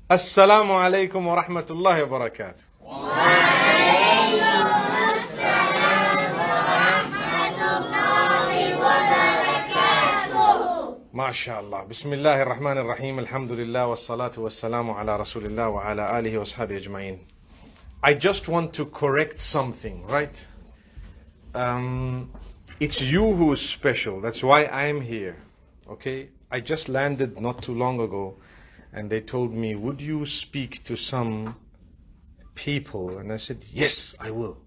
Assalamu alaikum wa rahmatullahi wa barakatuh. MashaAllah. Bismillahir Rahmanir Rahim. Alhamdulillah wa salatu wa salamu ala Rasulillah wa ala alihi wa sahbihi ajma'in. I just want to correct something, right? It's you who is special. That's why I'm here. Okay? I just landed not too long ago and they told me, would you speak to some people? And I said, yes, I will.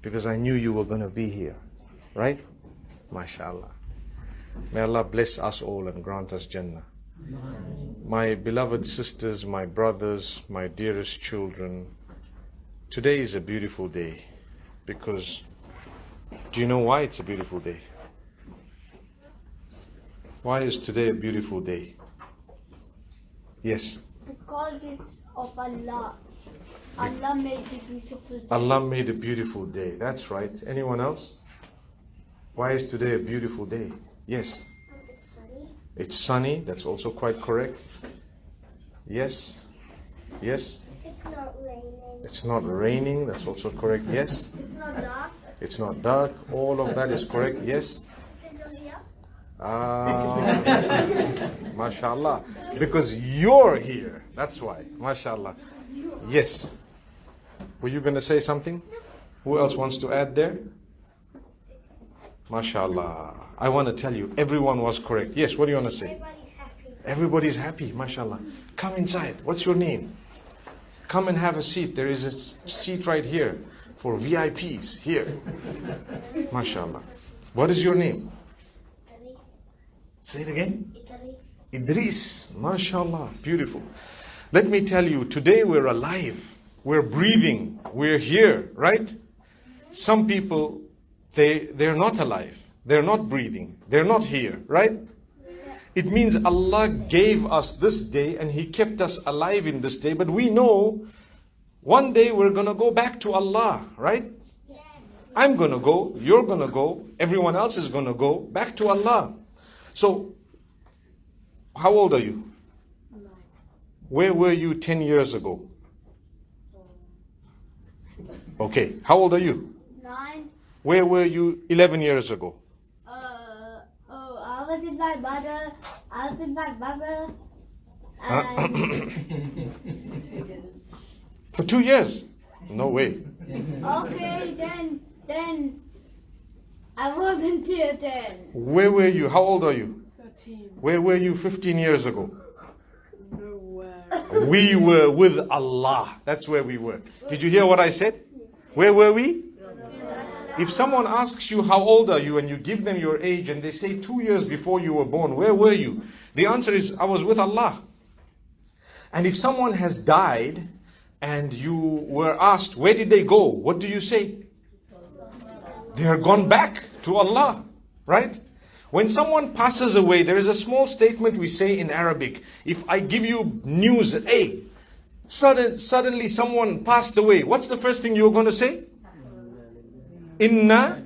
Because I knew you were going to be here. Right? MashaAllah. May Allah bless us all and grant us Jannah. My beloved sisters, my brothers, my dearest children, today is a beautiful day. Because, do you know why it's a beautiful day? Why is today a beautiful day? Yes? Because it's of Allah. Allah made a beautiful day. Allah made a beautiful day. That's right. Anyone else? Why is today a beautiful day? Yes? It's sunny. It's sunny. That's also quite correct. Yes? Yes? It's not raining. It's not raining. That's also correct. Yes? It's not dark. It's not dark. All of that is correct. Yes? It's not here. MashaAllah. Because you're here. That's why. MashaAllah. Yes. Were you going to say something? Who else wants to add there? MashaAllah. I want to tell you, everyone was correct. Yes, what do you want to say? Everybody's happy. Everybody's happy. MashaAllah. Come inside. What's your name? Come and have a seat. There is a seat right here for VIPs. Here. MashaAllah. What is your name? Italy. Say it again. Italy. Idris, mashallah, beautiful. Let me tell you, today we're alive, we're breathing, we're here, right? Some people, they're not alive, they're not breathing, they're not here, right? It means Allah gave us this day and He kept us alive in this day, but we know one day we're going to go back to Allah, right? Yes. I'm going to go, you're going to go, everyone else is going to go back to Allah. So, how old are you? 9. Where were you 10 years ago? Okay, how old are you? 9. Where were you 11 years ago? I was in my mother. I was in my mother. And For 2 years? No way. okay, then I wasn't here then. Where were you? How old are you? 13. Where were you 15 years ago? Nowhere. We were with Allah. That's where we were. Did you hear what I said? Where were we? If someone asks you how old are you and you give them your age and they say 2 years before you were born, where were you? The answer is, I was with Allah. And if someone has died and you were asked, where did they go? What do you say? They are gone back to Allah, right? When someone passes away, there is a small statement we say in Arabic. If I give you news, hey, suddenly someone passed away, what's the first thing you're going to say? Inna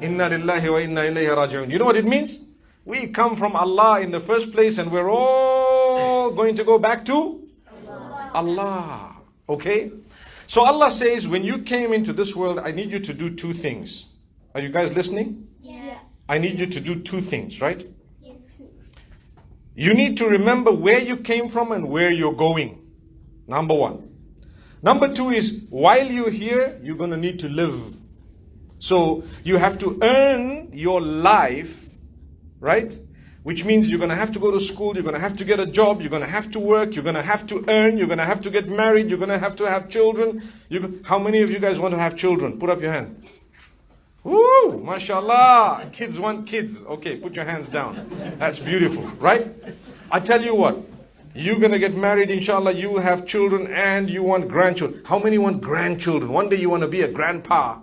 lillahi wa inna ilayhi raji'un. You know what it means? We come from Allah in the first place and we're all going to go back to Allah. Okay? So Allah says, when you came into this world, I need you to do 2 things. Are you guys listening? Yes. I need you to do 2 things, right? Yes. You need to remember where you came from and where you're going. Number 1. Number 2 is, while you're here, you're going to need to live. So you have to earn your life, right? Which means you're going to have to go to school, you're going to have to get a job, you're going to have to work, you're going to have to earn, you're going to have to get married, you're going to have children. How many of you guys want to have children? Put up your hand. Woo! MashaAllah! Kids want kids. Okay, put your hands down. That's beautiful, right? I tell you what, you're going to get married, inshallah, you will have children and you want grandchildren. How many want grandchildren? One day you want to be a grandpa.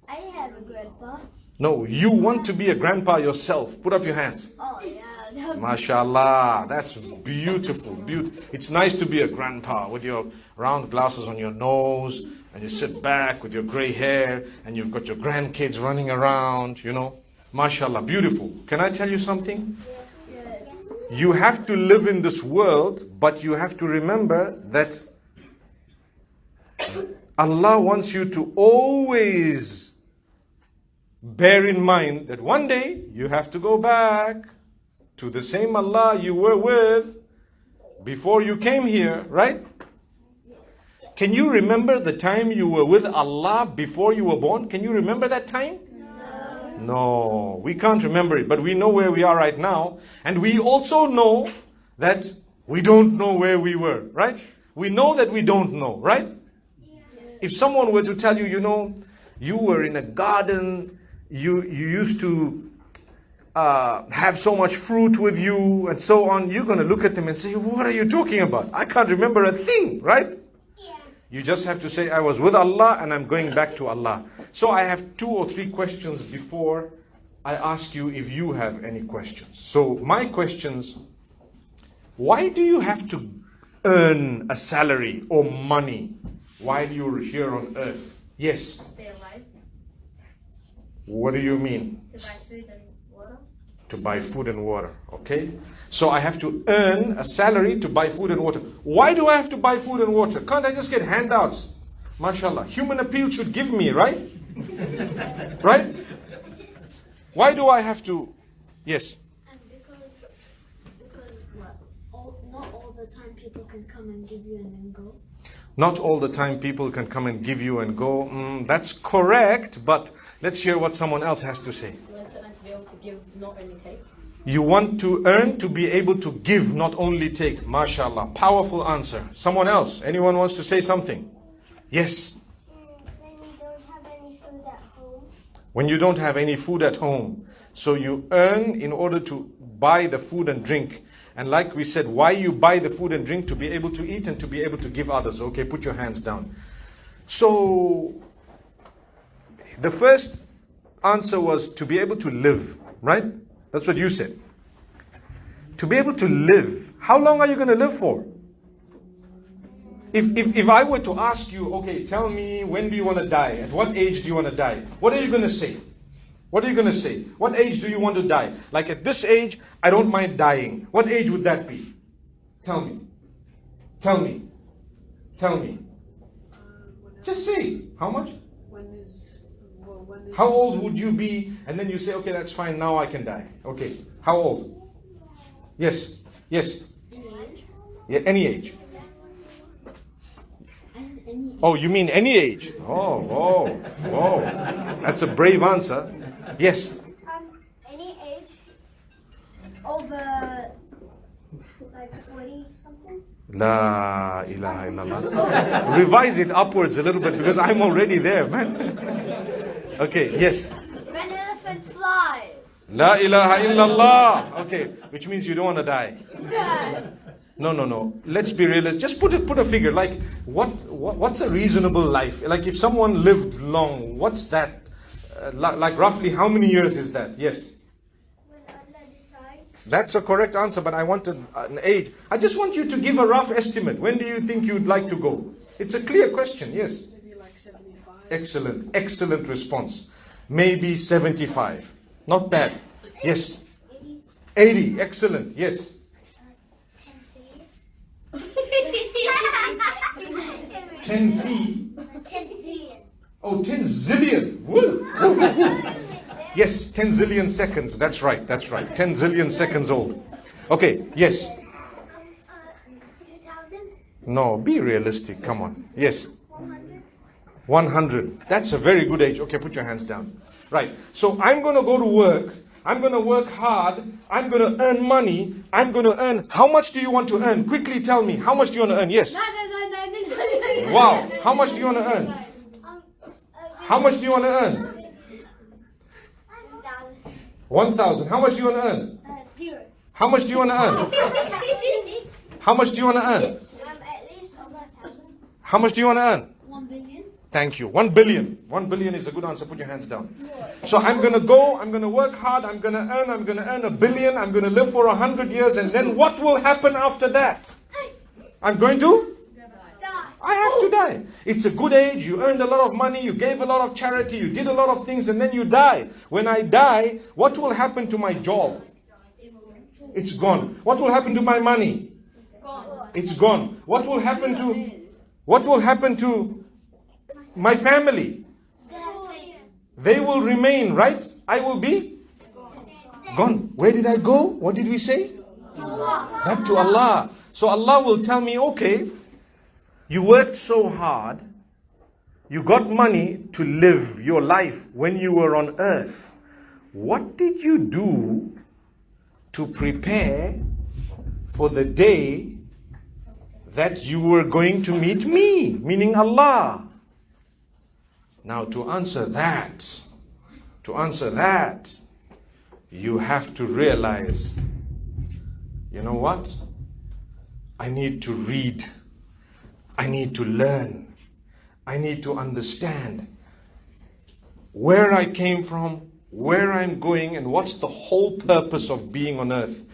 I have a grandpa. No, you want to be a grandpa yourself. Put up your hands. Oh yeah. MashaAllah, that's beautiful. It's nice to be a grandpa with your round glasses on your nose and you sit back with your gray hair and you've got your grandkids running around, you know. MashaAllah, beautiful. Can I tell you something? Yes. You have to live in this world, but you have to remember that Allah wants you to always bear in mind that one day you have to go back to the same Allah you were with before you came here, right? Can you remember the time you were with Allah before you were born? Can you remember that time? No, we can't remember it, but we know where we are right now. And we also know that we don't know where we were, right? We know that we don't know, right? If someone were to tell you, you were in a garden, you used to have so much fruit with you and so on, you're going to look at them and say, what are you talking about? I can't remember a thing, right? You just have to say, I was with Allah and I'm going back to Allah. So I have 2 or 3 questions before I ask you if you have any questions. So my questions, why do you have to earn a salary or money while you're here on earth? Yes. Stay alive. What do you mean? To buy food and water. To buy food and water, okay? So I have to earn a salary to buy food and water. Why do I have to buy food and water? Can't I just get handouts? MashaAllah. Human appeal should give me, right? Right? Why do I have to? Yes. And because not all the time people can come and give you and then go. Not all the time people can come and give you and go. That's correct, but let's hear what someone else has to say. You want to earn to be able to give, not only take. You want to earn to be able to give, not only take. MashaAllah. Powerful answer. Someone else? Anyone wants to say something? Yes. When you don't have any food at home. When you don't have any food at home. So you earn in order to buy the food and drink. And like we said, why you buy the food and drink? To be able to eat and to be able to give others. Okay, put your hands down. So, the first answer was to be able to live, right? That's what you said. To be able to live. How long are you going to live for? If I were to ask you, okay, tell me, when do you want to die? At what age do you want to die? What are you going to say? What are you going to say? What age do you want to die? Like at this age, I don't mind dying. What age would that be? Tell me. Tell me. Tell me. Just say. How much? How old would you be? And then you say, okay, that's fine, now I can die. Okay. How old? Yes. Yes. Yeah, any age. Oh, you mean any age? Oh. That's a brave answer. Yes. Any age over like 40 something? La ilaha illallah. Revise it upwards a little bit because I'm already there, man. Okay, yes. When elephants fly. La ilaha illallah. Okay, which means you don't want to die. Yes. No. Let's be realistic. Just put a figure. Like what's a reasonable life? Like if someone lived long, what's that? Like roughly how many years is that? Yes. When Allah decides. That's a correct answer, but I want an age. I just want you to give a rough estimate. When do you think you'd like to go? It's a clear question. Yes. Maybe like 75. Excellent response. Maybe 75. Not bad. Yes. 80. Excellent. Yes. 10 feet. 10 zillion. Oh, 10 zillion. Woo. Yes, 10 zillion seconds. That's right. 10 zillion seconds old. Okay, yes. 2000. No, be realistic. Come on. Yes. 100. 100. That's a very good age. Okay, put your hands down. Right. So I'm going to go to work. I'm going to work hard. I'm going to earn money. I'm going to earn. How much do you want to earn? Quickly tell me. How much do you want to earn? Yes. Wow. How much do you want to earn? How much do you want to earn? 1,000. How much do you want to earn? 0. How much do you want to earn? How much do you want to earn? At least over 1,000. How much do you want to earn? 1 billion. Thank you. 1 billion. 1 billion is a good answer. Put your hands down. So I'm going to go, I'm going to work hard, I'm going to earn 1 billion, I'm going to live for 100 years, and then what will happen after that? I'm going to? I have to die. It's a good age, you earned a lot of money, you gave a lot of charity, you did a lot of things, and then you die. When I die, what will happen to my job? It's gone. What will happen to my money? It's gone. What will happen to my family? They will remain, right? I will be gone. Where did I go? What did we say? Back to Allah. So Allah will tell me, okay, you worked so hard, you got money to live your life when you were on earth. What did you do to prepare for the day that you were going to meet me, meaning Allah? Now to answer that, you have to realize, you know what? I need to read. I need to learn. I need to understand where I came from, where I'm going, and what's the whole purpose of being on earth.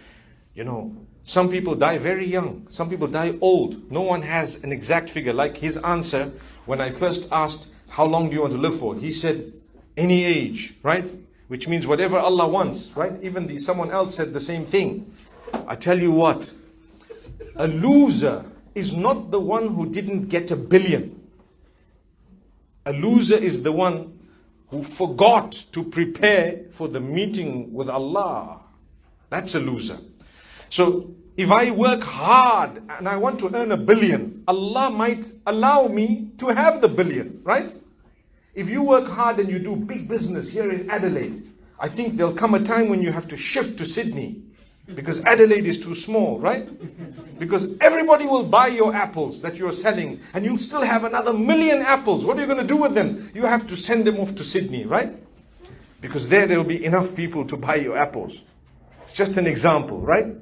You know, some people die very young. Some people die old. No one has an exact figure. Like his answer, when I first asked, how long do you want to live for? He said, any age, right? Which means whatever Allah wants, right? Even someone else said the same thing. I tell you what, a loser is not the one who didn't get $1 billion. A loser is the one who forgot to prepare for the meeting with Allah. That's a loser. So if I work hard and I want to earn $1 billion, Allah might allow me to have the $1 billion, right? If you work hard and you do big business here in Adelaide, I think there'll come a time when you have to shift to Sydney because Adelaide is too small, right? Because everybody will buy your apples that you're selling and you'll still have another 1 million apples. What are you going to do with them? You have to send them off to Sydney, right? Because there will be enough people to buy your apples. It's just an example, right?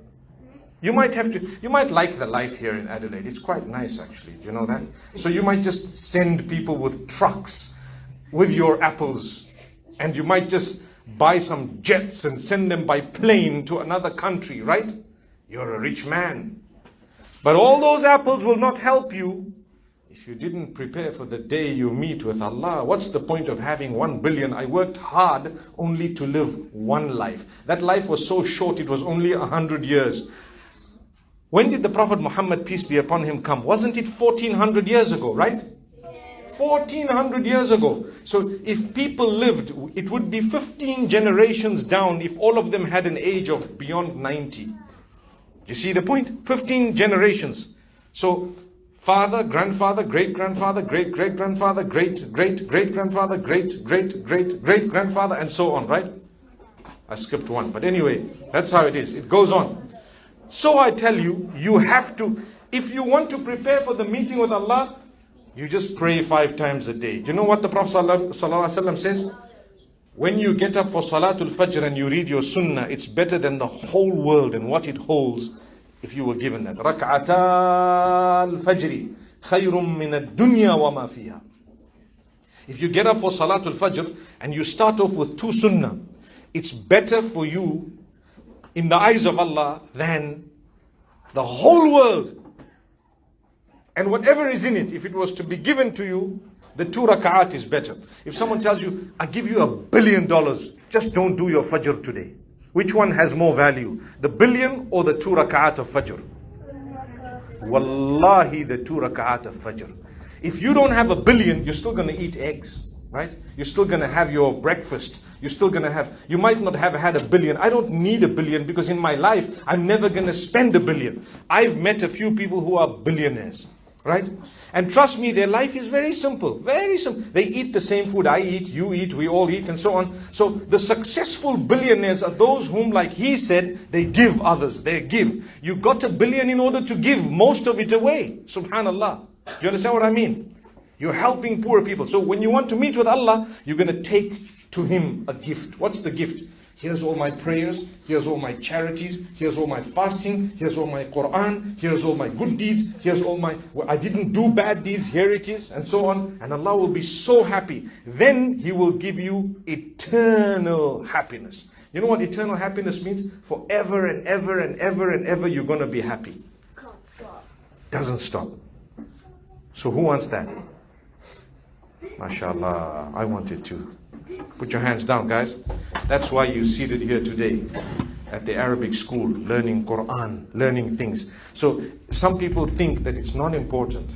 You might like the life here in Adelaide. It's quite nice actually, do you know that? So you might just send people with trucks with your apples, and you might just buy some jets and send them by plane to another country, right? You're a rich man. But all those apples will not help you if you didn't prepare for the day you meet with Allah. What's the point of having 1 billion? I worked hard only to live one life. That life was so short, it was only 100 years. When did the Prophet Muhammad, peace be upon him, come? Wasn't it 1400 years ago, right? 1400 years ago. So if people lived, it would be 15 generations down if all of them had an age of beyond 90. You see the point? 15 generations. So father, grandfather, great-grandfather, great-great-grandfather, great-great-great-grandfather, great-great-great-great-grandfather, and so on, right? I skipped one. But anyway, that's how it is. It goes on. So I tell you, you have to, if you want to prepare for the meeting with Allah, you just pray 5 times a day. Do you know what the Prophet ﷺ says? When you get up for Salatul Fajr and you read your Sunnah, it's better than the whole world and what it holds if you were given that. Rak'ata al-Fajri khayrun min ad-dunya wa ma fiha. If you get up for Salatul Fajr and you start off with 2 Sunnah, it's better for you in the eyes of Allah than the whole world. And whatever is in it, if it was to be given to you, the 2 rak'at is better. If someone tells you, I give you $1 billion, just don't do your Fajr today. Which one has more value? The 1 billion or the 2 rak'at of Fajr? Wallahi, the 2 rak'at of Fajr. If you don't have $1 billion, you're still going to eat eggs, right? You're still going to have your breakfast. You're still going to have, you might not have had $1 billion. I don't need $1 billion because in my life, I'm never going to spend $1 billion. I've met a few people who are billionaires. Right? And trust me, their life is very simple. Very simple. They eat the same food I eat, you eat, we all eat, and so on. So the successful billionaires are those whom, like he said, they give others. They give. You got $1 billion in order to give most of it away. Subhanallah. You understand what I mean? You're helping poor people. So when you want to meet with Allah, you're going to take to Him a gift. What's the gift? Here's all my prayers, here's all my charities, here's all my fasting, here's all my Quran, here's all my good deeds, here's all my, I didn't do bad deeds, here it is, and so on. And Allah will be so happy. Then He will give you eternal happiness. You know what eternal happiness means? Forever and ever and ever and ever you're going to be happy. Can't stop. Doesn't stop. So who wants that? MashaAllah, I want it too. Put your hands down, guys. That's why you're seated here today. at the Arabic school, learning Quran, learning things. So some people think that it's not important.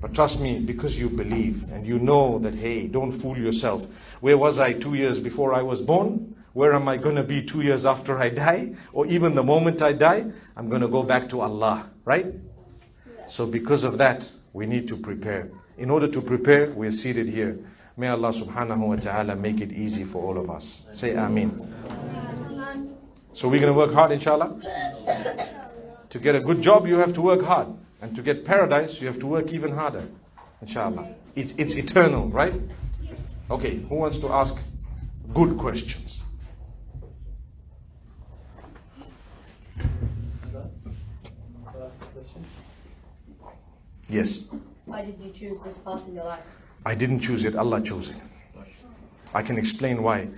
But trust me, because you believe and you know that, hey, don't fool yourself. Where was I 2 years before I was born? Where am I going to be 2 years after I die? Or even the moment I die, I'm going to go back to Allah, right? So because of that, we need to prepare. In order to prepare, we're seated here. May Allah subhanahu wa ta'ala make it easy for all of us. Say Ameen. So we're going to work hard, inshallah. To get a good job, you have to work hard. And to get paradise, you have to work even harder. Inshallah. It's eternal, right? Okay, who wants to ask good questions? Yes. Why did you choose this path in your life? I didn't choose it, Allah chose it. I can explain why.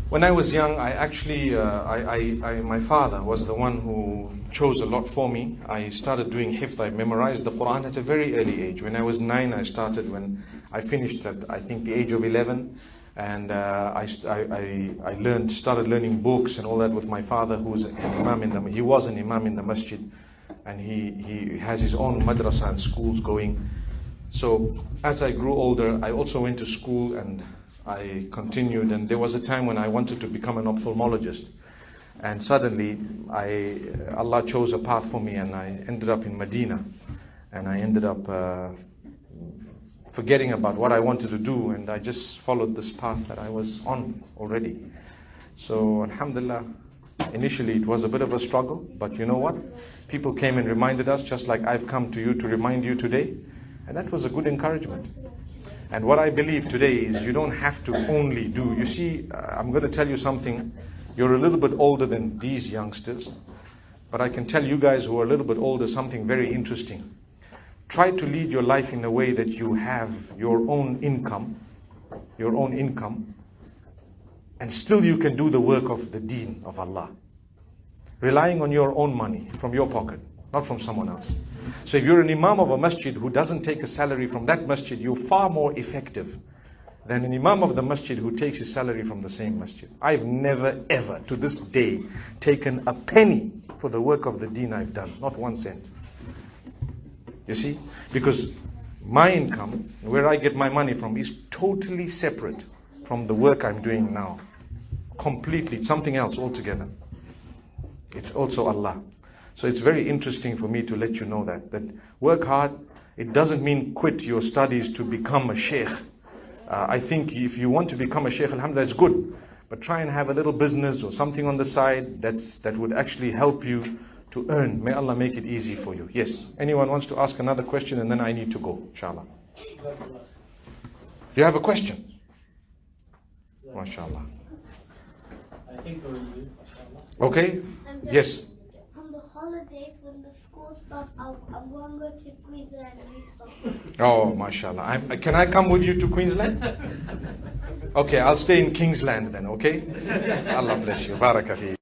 When I was young, I actually, my father was the one who chose a lot for me. I started doing hifz. I memorized the Quran at a very early age. When I was 9, I started. When I finished at, I think, the age of 11. And I started learning books and all that with my father, who was an imam he was an imam in the masjid. And he has his own madrasa and schools going. So as I grew older, I also went to school and I continued. And there was a time when I wanted to become an ophthalmologist. And suddenly, Allah chose a path for me, and I ended up in Medina. And I ended up forgetting about what I wanted to do, and I just followed this path that I was on already. So, alhamdulillah, initially it was a bit of a struggle, but you know what? People came and reminded us, just like I've come to you to remind you today, and that was a good encouragement. And what I believe today is you don't have to only do. You see, I'm going to tell you something. You're a little bit older than these youngsters, but I can tell you guys who are a little bit older something very interesting. Try to lead your life in a way that you have your own income, and still you can do the work of the deen of Allah. Relying on your own money from your pocket, not from someone else. So if you're an imam of a masjid who doesn't take a salary from that masjid, you're far more effective than an imam of the masjid who takes his salary from the same masjid. I've never ever to this day taken a penny for the work of the deen I've done, not 1 cent. You see, because my income, where I get my money from, is totally separate from the work I'm doing now. Completely, it's something else altogether. It's also Allah. So it's very interesting for me to let you know that work hard. It doesn't mean quit your studies to become a sheikh. I think if you want to become a sheikh, alhamdulillah, it's good. But try and have a little business or something on the side that would actually help you to earn. May Allah make it easy for you. Yes. Anyone wants to ask another question, and then I need to go, inshallah. You have a question? MashaAllah. I think we're you, mashallah. Okay? Yes. On the holidays, when the school starts, I'm going to go to Queensland and stuff. Oh, mashallah. Can I come with you to Queensland? Okay, I'll stay in Kingsland then, okay? Allah bless you. Barakah fi.